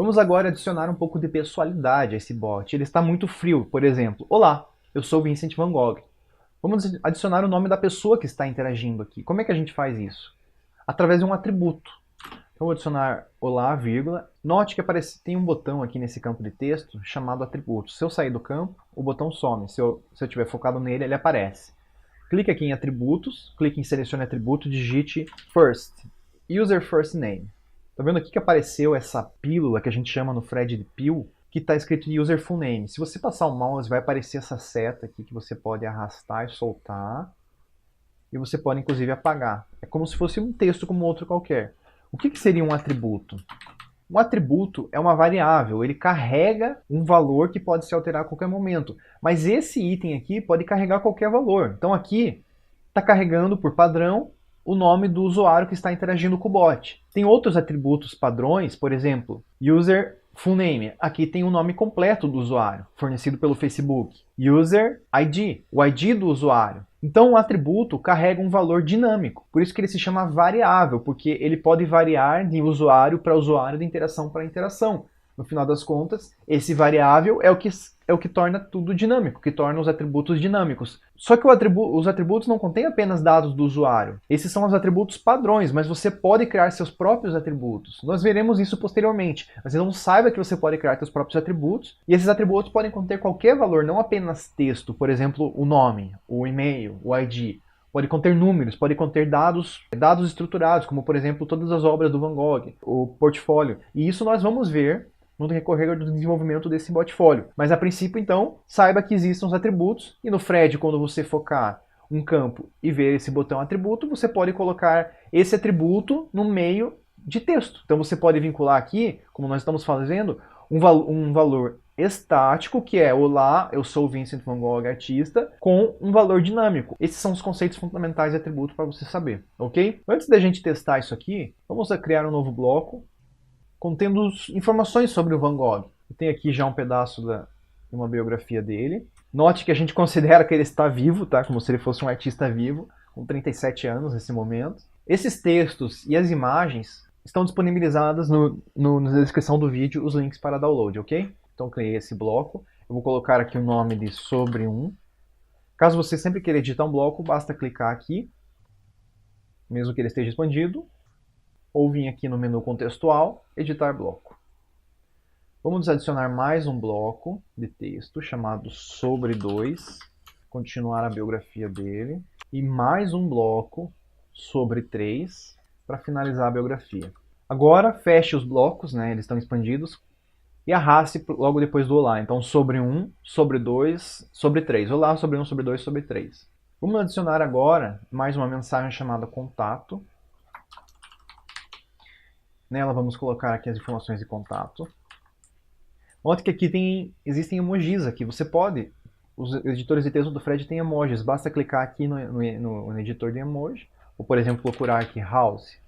Vamos agora adicionar um pouco de pessoalidade a esse bot. Ele está muito frio, por exemplo. Olá, eu sou Vincent Van Gogh. Vamos adicionar o nome da pessoa que está interagindo aqui. Como é que a gente faz isso? Através de um atributo. Então vou adicionar olá, vírgula. Note que tem um botão aqui nesse campo de texto chamado atributo. Se eu sair do campo, o botão some. Se eu estiver focado nele, ele aparece. Clique aqui em atributos, clique em selecione atributo, digite first, user first name. Tá vendo aqui que apareceu essa pílula que a gente chama no thread de pill, que está escrito user full name. Se você passar o mouse, vai aparecer essa seta aqui que você pode arrastar e soltar. E você pode inclusive apagar. É como se fosse um texto como outro qualquer. O que seria um atributo? Um atributo é uma variável, ele carrega um valor que pode se alterar a qualquer momento. Mas esse item aqui pode carregar qualquer valor. Então aqui está carregando por padrão o nome do usuário que está interagindo com o bot. Tem outros atributos padrões, por exemplo, user full name. Aqui tem o nome completo do usuário, fornecido pelo Facebook. User ID, o ID do usuário. Então o atributo carrega um valor dinâmico. Por isso que ele se chama variável, porque ele pode variar de usuário para usuário, de interação para interação. No final das contas, esse variável é o que torna tudo dinâmico, que torna os atributos dinâmicos. Só que os atributos não contêm apenas dados do usuário. Esses são os atributos padrões, mas você pode criar seus próprios atributos. Nós veremos isso posteriormente. Mas não saiba que você pode criar seus próprios atributos, e esses atributos podem conter qualquer valor, não apenas texto, por exemplo, o nome, o e-mail, o ID. Pode conter números, pode conter dados estruturados, como por exemplo todas as obras do Van Gogh, o portfólio. E isso nós vamos ver no decorrer do desenvolvimento desse botfólio. Mas a princípio, então, saiba que existem os atributos, e no thread, quando você focar um campo e ver esse botão atributo, você pode colocar esse atributo no meio de texto. Então você pode vincular aqui, como nós estamos fazendo, um valor estático, que é olá, eu sou o Vincent Van Gogh, artista, com um valor dinâmico. Esses são os conceitos fundamentais de atributo para você saber, ok? Antes da gente testar isso aqui, vamos criar um novo bloco, contendo informações sobre o Van Gogh. Eu tenho aqui já um pedaço de uma biografia dele. Note que a gente considera que ele está vivo, tá? Como se ele fosse um artista vivo, com 37 anos nesse momento. Esses textos e as imagens estão disponibilizadas na descrição do vídeo, os links para download, ok? Então criei esse bloco. Eu vou colocar aqui o nome de sobre um. Caso você sempre queira editar um bloco, basta clicar aqui, mesmo que ele esteja expandido, ou vir aqui no menu contextual, editar bloco. Vamos adicionar mais um bloco de texto chamado sobre 2, continuar a biografia dele, e mais um bloco sobre 3 para finalizar a biografia. Agora feche os blocos, né, eles estão expandidos, e arraste logo depois do olá. Então sobre 1, sobre 2, sobre 3. Olá, sobre 1, sobre 2, sobre 3. Vamos adicionar agora mais uma mensagem chamada contato. Nela vamos colocar aqui as informações de contato. Note que aqui existem emojis aqui. Você pode, os editores de texto do Thread têm emojis. Basta clicar aqui no editor de emoji. Ou, por exemplo, procurar aqui house.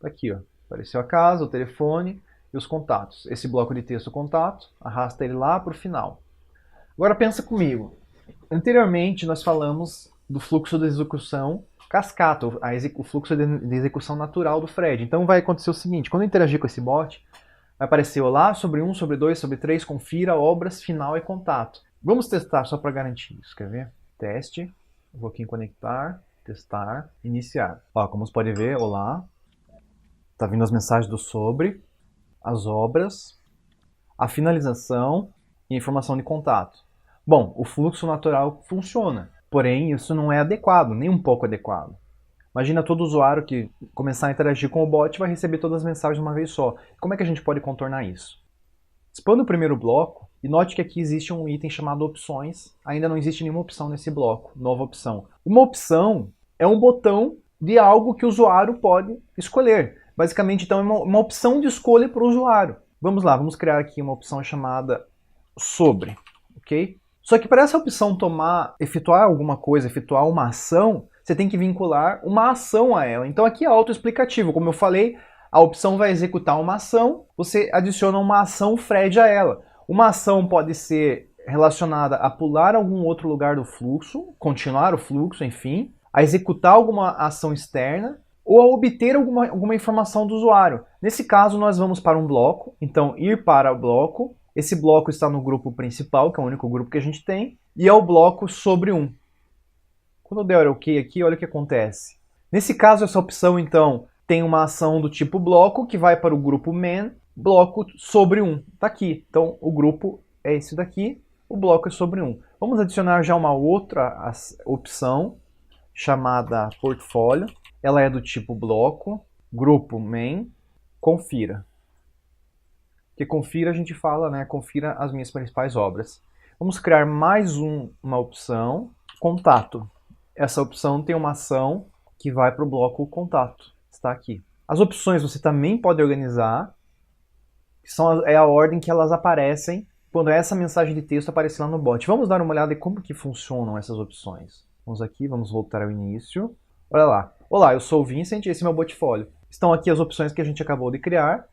Tá aqui, ó. Apareceu a casa, o telefone e os contatos. Esse bloco de texto contato, arrasta ele lá para o final. Agora pensa comigo. Anteriormente nós falamos do fluxo de execução cascata, o fluxo de execução natural do thread. Então vai acontecer o seguinte, quando eu interagir com esse bot, vai aparecer olá, sobre 1, sobre 2, sobre 3, confira, obras, final e contato. Vamos testar só para garantir isso, quer ver? Teste, vou aqui em conectar, testar, iniciar. Ó, como você pode ver, olá, tá vindo as mensagens do sobre, as obras, a finalização e a informação de contato. Bom, o fluxo natural funciona. Porém, isso não é adequado, nem um pouco adequado. Imagina todo usuário que começar a interagir com o bot vai receber todas as mensagens de uma vez só. Como é que a gente pode contornar isso? Expanda o primeiro bloco e note que aqui existe um item chamado opções. Ainda não existe nenhuma opção nesse bloco, nova opção. Uma opção é um botão de algo que o usuário pode escolher. Basicamente, então, é uma opção de escolha para o usuário. Vamos lá, vamos criar aqui uma opção chamada sobre, ok? Só que para essa opção efetuar alguma coisa, efetuar uma ação, você tem que vincular uma ação a ela. Então aqui é autoexplicativo. Como eu falei, a opção vai executar uma ação, você adiciona uma ação thread a ela. Uma ação pode ser relacionada a pular algum outro lugar do fluxo, continuar o fluxo, enfim, a executar alguma ação externa, ou a obter alguma informação do usuário. Nesse caso, nós vamos para um bloco, então ir para o bloco, esse bloco está no grupo principal, que é o único grupo que a gente tem, e é o bloco sobre 1. Quando eu der OK aqui, olha o que acontece. Nesse caso, essa opção, então, tem uma ação do tipo bloco, que vai para o grupo main, bloco sobre 1. Está aqui. Então, o grupo é esse daqui, o bloco é sobre 1. Vamos adicionar já uma outra opção, chamada portfólio. Ela é do tipo bloco, grupo main, confira. Porque confira a gente fala, né? Confira as minhas principais obras. Vamos criar mais uma opção, contato. Essa opção tem uma ação que vai para o bloco contato. Está aqui. As opções você também pode organizar, é a ordem que elas aparecem quando essa mensagem de texto aparecer lá no bot. Vamos dar uma olhada em como que funcionam essas opções. Vamos aqui, vamos voltar ao início. Olha lá. Olá, eu sou o Vincent e esse é meu portfólio. Estão aqui as opções que a gente acabou de criar.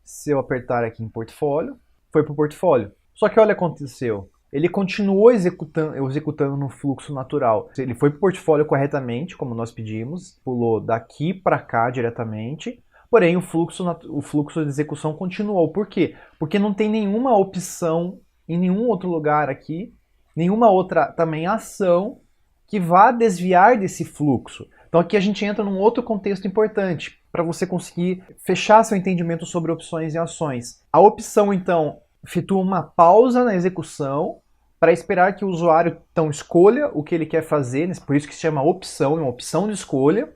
Se eu apertar aqui em portfólio, foi para o portfólio. Só que olha o que aconteceu. Ele continuou executando no fluxo natural. Ele foi para o portfólio corretamente, como nós pedimos, pulou daqui para cá diretamente, porém o fluxo de execução continuou. Por quê? Porque não tem nenhuma opção em nenhum outro lugar aqui, nenhuma outra também ação que vá desviar desse fluxo. Então aqui a gente entra num outro contexto importante, para você conseguir fechar seu entendimento sobre opções e ações. A opção, então, efetua uma pausa na execução para esperar que o usuário então escolha o que ele quer fazer, por isso que se chama opção, é uma opção de escolha,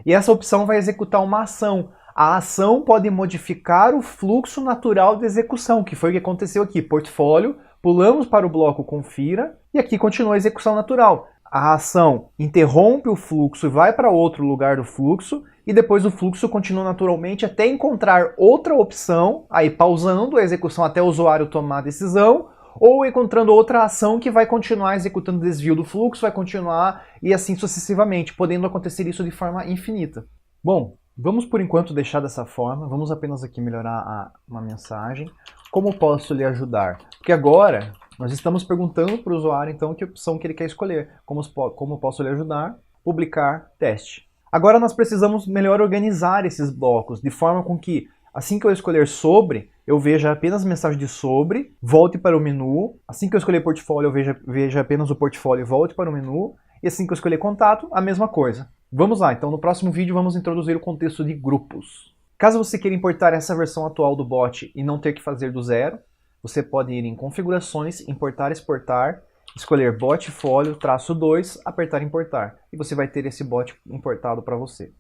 e essa opção vai executar uma ação. A ação pode modificar o fluxo natural de execução, que foi o que aconteceu aqui. Portfólio, pulamos para o bloco confira, e aqui continua a execução natural. A ação interrompe o fluxo e vai para outro lugar do fluxo, e depois o fluxo continua naturalmente até encontrar outra opção, aí pausando a execução até o usuário tomar a decisão, ou encontrando outra ação que vai continuar executando o desvio do fluxo, vai continuar e assim sucessivamente, podendo acontecer isso de forma infinita. Bom, vamos por enquanto deixar dessa forma, vamos apenas aqui melhorar uma mensagem. Como posso lhe ajudar? Porque agora nós estamos perguntando para o usuário então que opção que ele quer escolher. Como posso lhe ajudar? Publicar teste. Agora nós precisamos melhor organizar esses blocos, de forma com que assim que eu escolher sobre, eu veja apenas a mensagem de sobre, volte para o menu. Assim que eu escolher portfólio, eu veja apenas o portfólio e volte para o menu. E assim que eu escolher contato, a mesma coisa. Vamos lá, então no próximo vídeo vamos introduzir o contexto de grupos. Caso você queira importar essa versão atual do bot e não ter que fazer do zero, você pode ir em configurações, importar e exportar, escolher botfólio -2, apertar importar. E você vai ter esse bot importado para você.